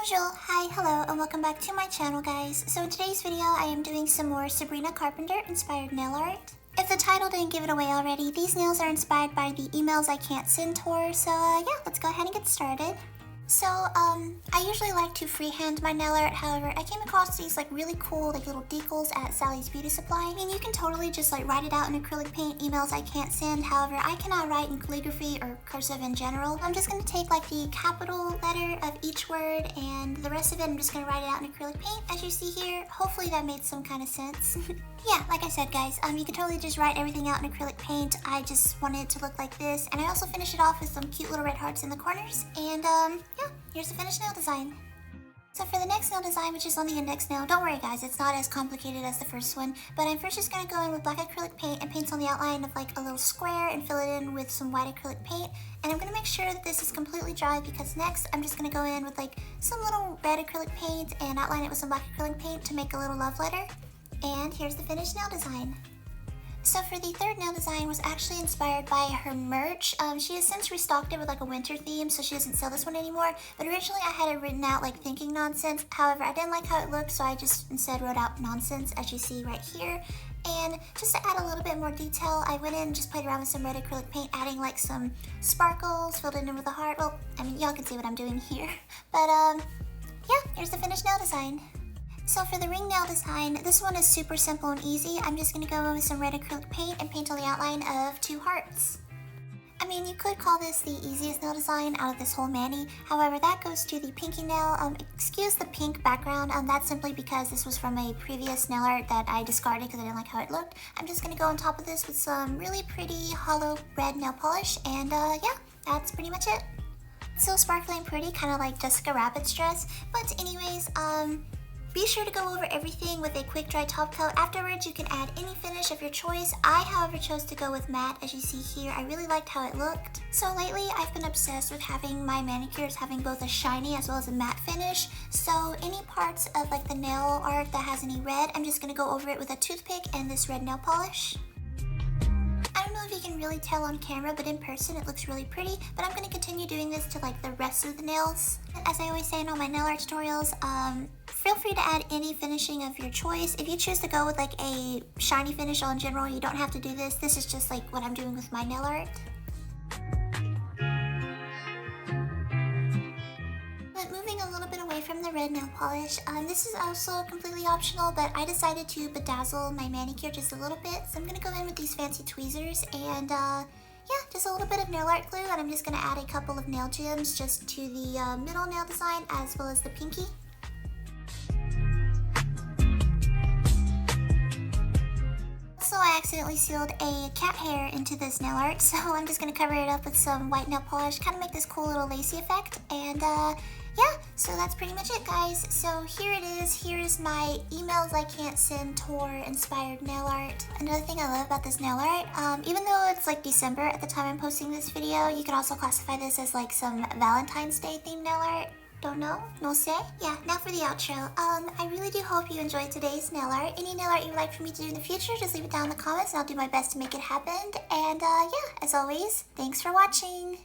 Bonjour, hi, hello, and welcome back to my channel, guys. So in today's video, I am doing some more Sabrina Carpenter inspired nail art. If the title didn't give it away already, these nails are inspired by the emails I can't send tour, so yeah, let's go ahead and get started. So, I usually like to freehand my nail art. However, I came across these really cool little decals at Sally's Beauty Supply. I mean, you can totally just write it out in acrylic paint, emails I can't send. However, I cannot write in calligraphy or cursive in general. I'm just gonna take the capital letter of each word, and the rest of it I'm just gonna write it out in acrylic paint, as you see here. Hopefully that made some kind of sense. Yeah, like I said, guys, you can totally just write everything out in acrylic paint. I just wanted it to look like this, and I also finished it off with some cute little red hearts in the corners, and yeah, here's the finished nail design. So for the next nail design, which is on the index nail, don't worry guys, it's not as complicated as the first one, but I'm first just going to go in with black acrylic paint and paint on the outline of a little square and fill it in with some white acrylic paint. And I'm going to make sure that this is completely dry, because next I'm just going to go in with some little red acrylic paint and outline it with some black acrylic paint to make a little love letter. And here's the finished nail design. So for the third nail design was actually inspired by her merch. She has since restocked it with a winter theme, so she doesn't sell this one anymore. But originally I had it written out thinking nonsense. However, I didn't like how it looked, so I just instead wrote out nonsense, as you see right here. And just to add a little bit more detail, I went in and just played around with some red acrylic paint, adding some sparkles, filled it in with a heart. Well, I mean, y'all can see what I'm doing here. But yeah, here's the finished nail design. So for the ring nail design, this one is super simple and easy. I'm just going to go in with some red acrylic paint and paint on the outline of two hearts. I mean, you could call this the easiest nail design out of this whole mani. However, that goes to the pinky nail. Excuse the pink background. That's simply because this was from a previous nail art that I discarded because I didn't like how it looked. I'm just going to go on top of this with some really pretty holo red nail polish. And yeah, that's pretty much it. It's still sparkly and pretty, kind of like Jessica Rabbit's dress. But anyways, be sure to go over everything with a quick dry top coat. Afterwards, you can add any finish of your choice. I, however, chose to go with matte, as you see here. I really liked how it looked. So lately, I've been obsessed with having my manicures having both a shiny as well as a matte finish. So any parts of the nail art that has any red, I'm just going to go over it with a toothpick and this red nail polish. I don't know if you can really tell on camera, but in person it looks really pretty. But I'm going to continue doing this to the rest of the nails. As I always say in all my nail art tutorials, feel free to add any finishing of your choice. If you choose to go with a shiny finish in general, you don't have to do this. This is just what I'm doing with my nail art. But moving a little bit away from the red nail polish, this is also completely optional, but I decided to bedazzle my manicure just a little bit. So I'm going to go in with these fancy tweezers and yeah, just a little bit of nail art glue, and I'm just going to add a couple of nail gems just to the middle nail design as well as the pinky. So I accidentally sealed a cat hair into this nail art, so I'm just going to cover it up with some white nail polish, kind of make this cool little lacy effect. And yeah, so that's pretty much it, guys. So here it is. Here is my emails I can't send tour inspired nail art. Another thing I love about this nail art, even though it's December at the time I'm posting this video, you can also classify this as some Valentine's Day themed nail art. Don't know? No say? Yeah, now for the outro. I really do hope you enjoyed today's nail art. Any nail art you would like for me to do in the future, just leave it down in the comments and I'll do my best to make it happen. And yeah, as always, thanks for watching.